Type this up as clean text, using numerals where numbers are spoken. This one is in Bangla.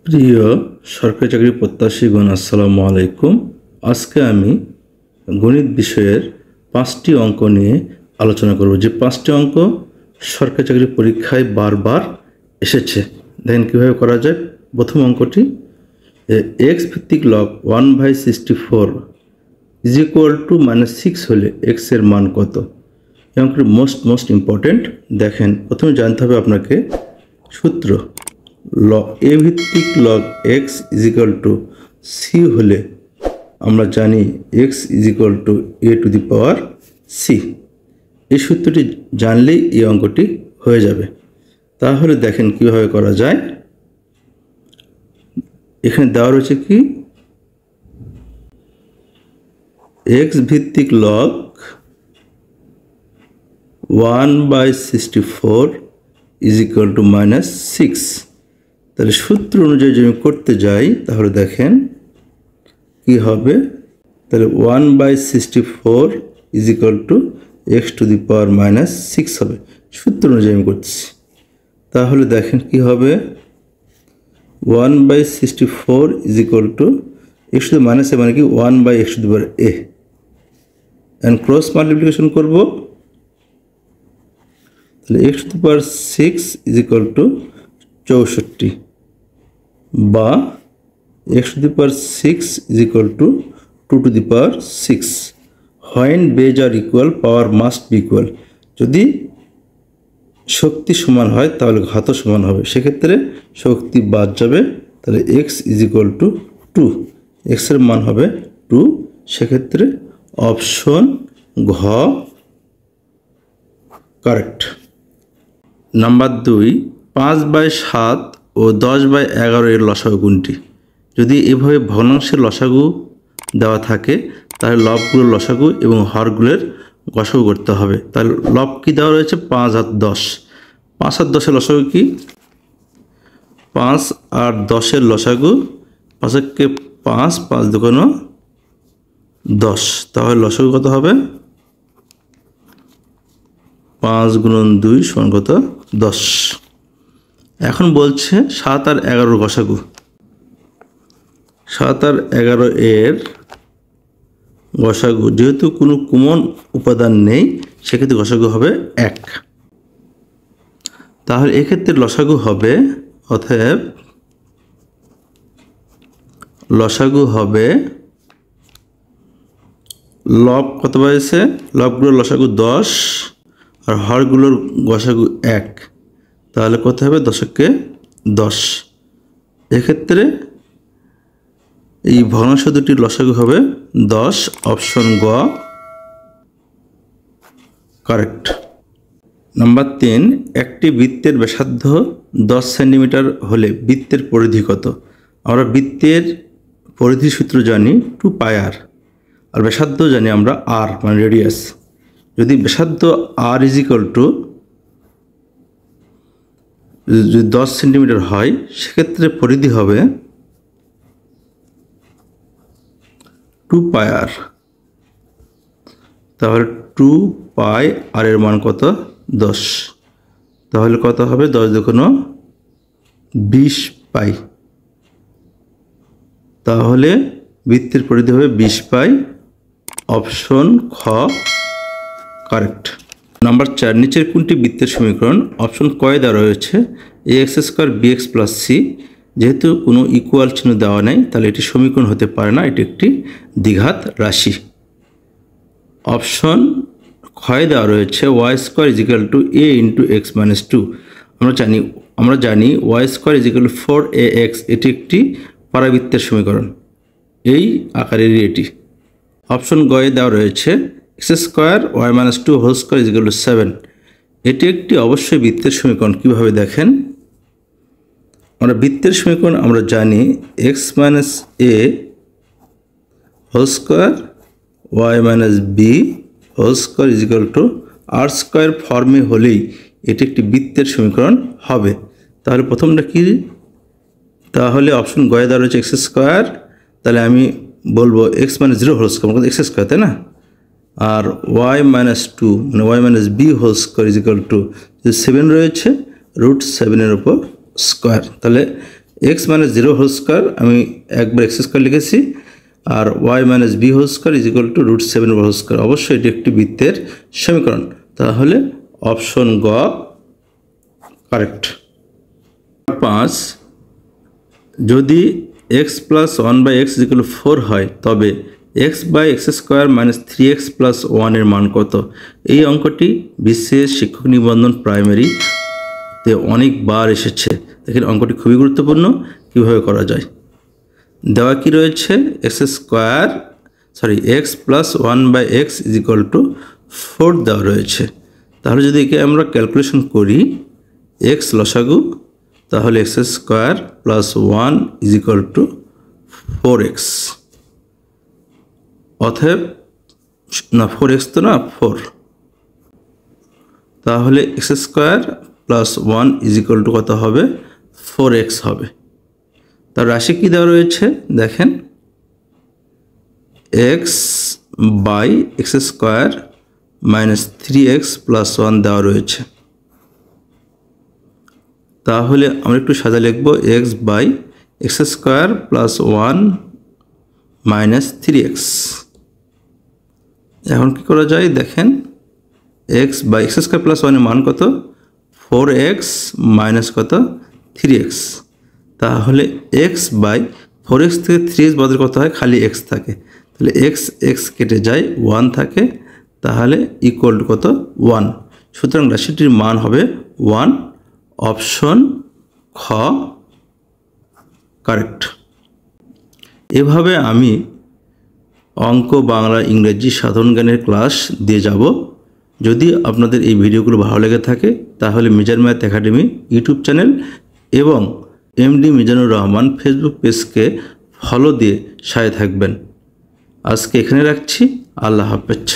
প্রিয় সরকারি চাকরি প্রত্যাশীগণ, আসসালামু আলাইকুম। আজকে আমি গণিত বিষয়ের 5টি অঙ্ক নিয়ে আলোচনা করব, যে 5টি অঙ্ক সরকারি চাকরি পরীক্ষায় বারবার এসেছে। দেখেন কীভাবে করা যায়। প্রথম অঙ্কটি, এক্স ভিত্তিক লগ 1/64 ইজ ইকুয়াল টু -6 হলে এক্স এর মান কত? এই অঙ্কটি মোস্ট ইম্পর্টেন্ট। দেখেন, প্রথমে জানতে হবে আপনাকে সূত্র। এ ভিত্তিক log x is equal to c হলে আমরা জানি x is equal to a to the power c. এই সূত্রটি জানলেই এই অঙ্কটি হয়ে যাবে। তাহলে দেখেন কীভাবে করা যায়। এখানে দেওয়া রয়েছে কি, এক্স ভিত্তিক লগ 1/64 ইজ ইকুয়াল টু -6। তাহলে সূত্র অনুযায়ী যদি করতে যাই তাহলে দেখেন কি হবে। তাহলে 1/64 is equal to X to the power -6 হবে। সূত্র অনুযায়ী আমি করতেছি। তাহলে দেখেন কি হবে, 1/64 is equal to X to the minus A, মানে কি 1/x to the power A, and cross multiplication করব। তাহলে X to the power 6 is equal to 64, বা X to the power 6 is equal to 2 to the power 6। When base are equal power must be equal. যদি শক্তি সমান হয় তাহলে ঘাতও সমান হবে, সেক্ষেত্রে শক্তি বাদ যাবে। তাহলে এক্স ইজ ইকুয়াল টু 2, এক্সের মান হবে 2। সেক্ষেত্রে অপশন ঘ কারেক্ট। নাম্বার 2, 5/7 ও 10/11 এর লসাগু কোনটি? যদি এভাবে ভগ্নাংশের লসাগু দেওয়া থাকে তাহলে লবগুলোর লসাগু এবং হরগুলোর গসাগু করতে হবে। তাহলে লব কি দেওয়া রয়েছে? 5 আর 10। 5 আর 10-এর লসাগু কি? 5 আর 10-এর লসাগু 5-কে 5, 5 দুগুণ 10। তাহলে লসাগু কত হবে? 5 গুণন 2 সমান কত? 10। এখন বলছে 7 আর 11 গসাগু। 7 আর 11 এর গসাগু, যেহেতু কোনো কমন উপাদান নেই সেক্ষেত্রে গসাগু হবে 1। তাহলে এক্ষেত্রে লসাগু হবে, অতএব লসাগু হবে, লব কত পাইছে? লবগুলোর লসাগু 10 আর হরগুলোর গসাগু 1। তাহলে কত হবে? 10-কে 10। এক্ষেত্রে এই ভগ্নাংশ দুটির লসাগু হবে 10। অপশন গ কারেক্ট। নাম্বার 3, একটি বৃত্তের ব্যাসার্ধ 10 সেন্টিমিটার হলে বৃত্তের পরিধি কত? আমরা বৃত্তের পরিধি সূত্র জানি 2πr, আর ব্যাসার্ধ জানি আমরা r, মানে রেডিয়াস। যদি ব্যাসার্ধ r ইজ ইকুয়াল টু যদি 10 সেন্টিমিটার হয় সেক্ষেত্রে পরিধি হবে 2πr। তাহলে 2πr এর মান কত? 10। তাহলে কত হবে? 10 দুগুণ 20 পাই। তাহলে বৃত্তের পরিধি হবে 20 পাই। অপশন খ কারেক্ট। নাম্বার 4, নিচের কোনটি বৃত্তের সমীকরণ? অপশন কয়ে দেওয়া রয়েছে ax² bx + c। যেহেতু কোনো ইকুয়াল চিহ্ন দেওয়া নেই তাহলে এটি সমীকরণ হতে পারে না, এটি একটি দ্বিঘাত রাশি। অপশন ক্ষয়ে দেওয়া রয়েছে y² = a × x - 2। আমরা জানি y² = 4ax, এটি একটি পরাবৃত্তের সমীকরণ, এই আকারেরই এটি। অপশন গয়ে দেওয়া রয়েছে x² y - 2 হোল স্কয়ার = 7। এটি একটি অবশ্যই বৃত্তের সমীকরণ। কিভাবে দেখেন, আমরা বৃত্তের সমীকরণ আমরা জানি x - a whole square y - b whole square r² ফর্মে হলেই এটি একটি বৃত্তের সমীকরণ হবে। তাহলে প্রথমটা কি? তাহলে অপশন গয়ে দেওয়া রয়েছে x²। তাহলে আমি বলবো x - 0 হোল স্কয়ার মানে x², তাই না? আর y - 2 মানে y - b হোল স্কয়ার = 7 রয়েছে √7 এর উপর স্কয়ার। তাহলে এক্স মাইনাস 0 হোল স্কোয়ার আমি একবার এক্স স্কোয়ার লিখেছি, আর Y minus B whole square is equal to √7 whole square. অবশ্যই এটি একটি বৃত্তের সমীকরণ, তাহলে অপশন গ কারেক্ট। 5, যদি x plus 1/x is equal two 4 হয় তবে x/x² মাইনাস 3x প্লাস 1 এর মান কত? এই অঙ্কটি বিশেষ শিক্ষক নিবন্ধন প্রাইমারিতে অনেকবার এসেছে। দেখেন অঙ্কটি খুবই গুরুত্বপূর্ণ, কীভাবে করা যায়। দেওয়া কি রয়েছে, x plus 1/x is equal two 4 দেওয়া রয়েছে। তাহলে যদি একে আমরা ক্যালকুলেশন করি x লসাগু, তাহলে x² plus 1 is equal two 4x। অতএব না 4x তো না 4, তাহলে x² plus 1 is equal two কত হবে, 4x হবে। তার রাশি কী দেওয়া রয়েছে দেখেন, x/x² মাইনাস 3x প্লাস 1 দেওয়া রয়েছে। তাহলে আমরা একটু সাজা লিখব x/x² প্লাস 1 মাইনাস 3x। এখন কি করা যায় দেখেন, x/x² প্লাস 1 এর মান কত, 4x মাইনাস কত, 3x। তাহলে x/4x থেকে 3x বাদের কত হয়, খালি x থাকে, তাহলে x কেটে যায় 1 থাকে, তাহলে ইকুয়াল টু কত, 1। সুতরাং রাশিটির মান হবে 1, অপশন খ কারেক্ট। এভাবে আমি অঙ্ক, বাংলা, ইংরেজি, সাধারণ জ্ঞানের ক্লাস দিয়ে যাব। যদি আপনাদের এই ভিডিওগুলো ভালো লেগে থাকে তাহলে Mizan math academy YouTube channel এবং এমডি মিজানুর রহমান ফেসবুক পেজকে ফলো দিয়ে সাথে থাকবেন। আজকে এখানে রাখছি, আল্লাহ হাফেজ।